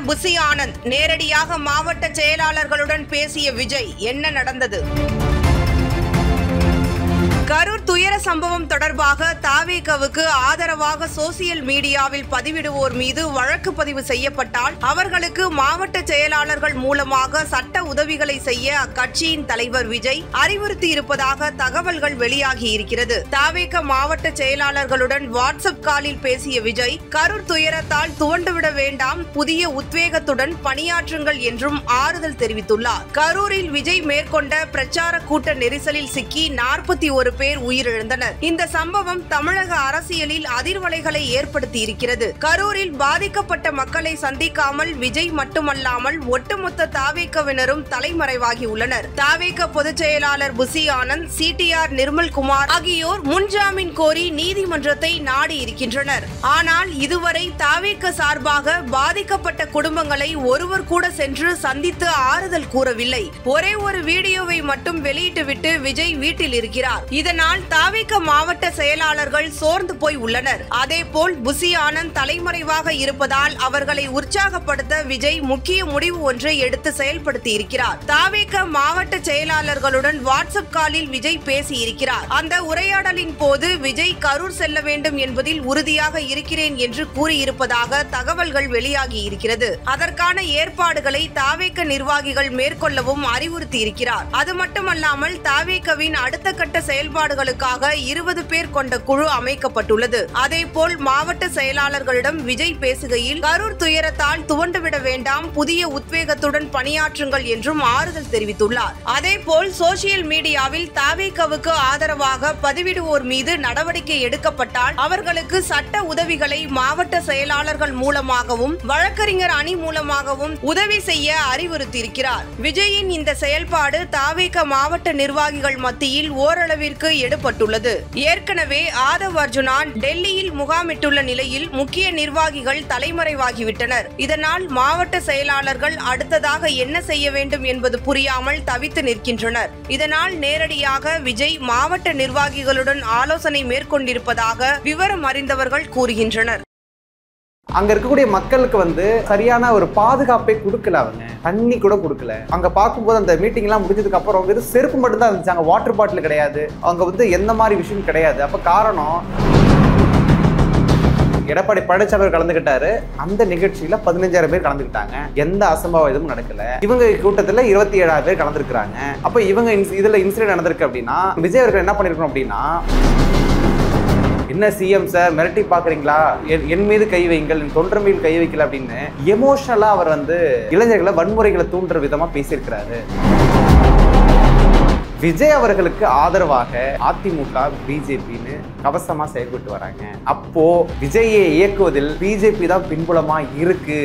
புசி ஆனந்த். நேரடியாக மாவட்ட செயலாளர்களுடன் பேசிய விஜய். என்ன நடந்தது? கரூர் துயர சம்பவம் தொடர்பாக தாவேகவுக்கு ஆதரவாக சோசியல் மீடியாவில் பதிவிடுவோர் மீது வழக்கு பதிவு செய்யப்பட்டால் அவர்களுக்கு மாவட்ட செயலாளர்கள் மூலமாக சட்ட உதவிகளை செய்ய அக்கட்சியின் தலைவர் விஜய் அறிவுறுத்தியிருப்பதாக தகவல்கள் வெளியாகியிருக்கிறது. தாவேக மாவட்ட செயலாளர்களுடன் வாட்ஸ்அப் காலில் பேசிய விஜய், கரூர் துயரத்தால் துவண்டுவிட வேண்டாம், புதிய உத்வேகத்துடன் பணியாற்றுங்கள் என்றும் ஆறுதல் தெரிவித்துள்ளார். கரூரில் விஜய் மேற்கொண்ட பிரச்சார கூட்ட நெரிசலில் சிக்கி 41 பேர் உயிரிழந்தனர். இந்த சம்பவம் தமிழக அரசியலில் அதிர்வலைகளை ஏற்படுத்தி இருக்கிறது. கரூரில் பாதிக்கப்பட்ட மக்களை சந்திக்காமல் விஜய் மட்டுமல்லாமல் ஒட்டுமொத்த தாவேகவினரும் தலைமறைவாகி உள்ளனர். தாவேக பொதுச் செயலாளர் புசி ஆனந்த், CTR நிர்மல்குமார் ஆகியோர் முன்ஜாமீன் கோரி நீதிமன்றத்தை நாடி இருக்கின்றனர். ஆனால் இதுவரை தாவேக சார்பாக பாதிக்கப்பட்ட குடும்பங்களை ஒருவர் கூட சென்று சந்தித்து ஆறுதல் கூறவில்லை. ஒரே ஒரு வீடியோவை மட்டும் வெளியிட்டுவிட்டு விஜய் வீட்டில் இருக்கிறார். இதனால் தாவேக மாவட்ட செயலாளர்கள் சோர்ந்து போய் உள்ளனர். அதேபோல் புசி ஆனந்த் தலைமறைவாக இருப்பதால் அவர்களை உற்சாகப்படுத்த விஜய் முக்கிய முடிவு ஒன்றை எடுத்து செயல்படுத்தி இருக்கிறார். தாவேக மாவட்ட செயலாளர்களுடன் வாட்ஸ்அப் காலில் விஜய் பேசி இருக்கிறார். அந்த உரையாடலின் போது விஜய் கரூர் செல்ல வேண்டும் என்பதில் உறுதியாக இருக்கிறேன் என்று கூறியிருப்பதாக தகவல்கள் வெளியாகி இருக்கிறது. அதற்கான ஏற்பாடுகளை தாவேக நிர்வாகிகள் மேற்கொள்ளவும் அறிவுறுத்தி இருக்கிறார். அது மட்டுமல்லாமல் தாவேகவின் அடுத்த கட்ட செயல்பாடுகளுக்காக 20 பேர் கொண்ட குழு அமைக்கப்பட்டுள்ளது. அதேபோல் மாவட்ட செயலாளர்களிடம் விஜய் பேசுகையில், கரூர் துயரத்தால் துவண்டுவிட வேண்டாம், புதிய உத்வேகத்துடன் பணியாற்றுங்கள் என்றும் ஆறுதல் தெரிவித்துள்ளார். அதேபோல் சோசியல் மீடியாவில் தாவேகவுக்கு ஆதரவாக பதிவிடுவோர் மீது நடவடிக்கை எடுக்கப்பட்டால் அவர்களுக்கு சட்ட உதவிகளை மாவட்ட செயலாளர்கள் மூலமாகவும் வழக்கறிஞர் அணி மூலமாகவும் உதவி செய்ய அறிவுறுத்தியிருக்கிறார். விஜயின் இந்த செயல்பாடு தாவேக மாவட்ட நிர்வாகிகள் மத்தியில் ஓரளவிற்கு எடுபட்டுள்ளது. ஏற்கனவே ஆதவ் அர்ஜுனா டெல்லியில் முகாமிட்டுள்ள நிலையில் முக்கிய நிர்வாகிகள் தலைமறைவாகிவிட்டனர். இதனால் மாவட்ட செயலாளர்கள் அடுத்ததாக என்ன செய்ய வேண்டும் என்பது புரியாமல் தவித்து நிற்கின்றனர். இதனால் நேரடியாக விஜய் மாவட்ட நிர்வாகிகளுடன் ஆலோசனை மேற்கொண்டிருப்பதாக விவரம் அறிந்தவர்கள் கூறுகின்றனர். அங்க இருக்கக்கூடிய மக்களுக்கு சரியான ஒரு பாதுகாப்பை கொடுக்கல. அவங்க தண்ணி கூட கொடுக்கல. அங்க பார்க்கும்போது அந்த மீட்டிங் எல்லாம் முடிஞ்சதுக்கு அப்புறம் வெறும் செருப்பு மட்டும் தான் இருந்துச்சு. அங்க வாட்டர் பாட்டில் கிடையாது. அவங்க எந்த மாதிரி விஷயம் கிடையாது. அப்ப காரணம், எடப்பாடி பழனிசாமி கலந்துகிட்டாரு. அந்த நிகழ்ச்சியில 15,000 பேர் கலந்துக்கிட்டாங்க. எந்த அசம்பாவிதமும் நடக்கல. இவங்க கூட்டத்துல 27,000 பேர் கலந்துருக்காங்க. அப்ப இவங்க இதுல இன்சிடென்ட் நடந்திருக்கு அப்படின்னா விஜய் அவர்கள் என்ன பண்ணிருக்கணும் அப்படின்னா, என்ன சிஎம் சார் மிரட்டி பாக்குறீங்களா, என் மீது கை வைங்கள், என் தொண்டர் மீது கை வைக்கல அப்படின்னு எமோஷனலா அவர் இளைஞர்களை வன்முறைகளை தூண்டுற விதமா பேசியிருக்கிறாரு. விஜய் அவர்களுக்கு ஆதரவாக அதிமுக பிஜேபின்னு கவசமா செயல்பட்டு வராங்க. அப்போ விஜயை இயக்குவதில் பிஜேபி தான் பின்புலமா இருக்கு.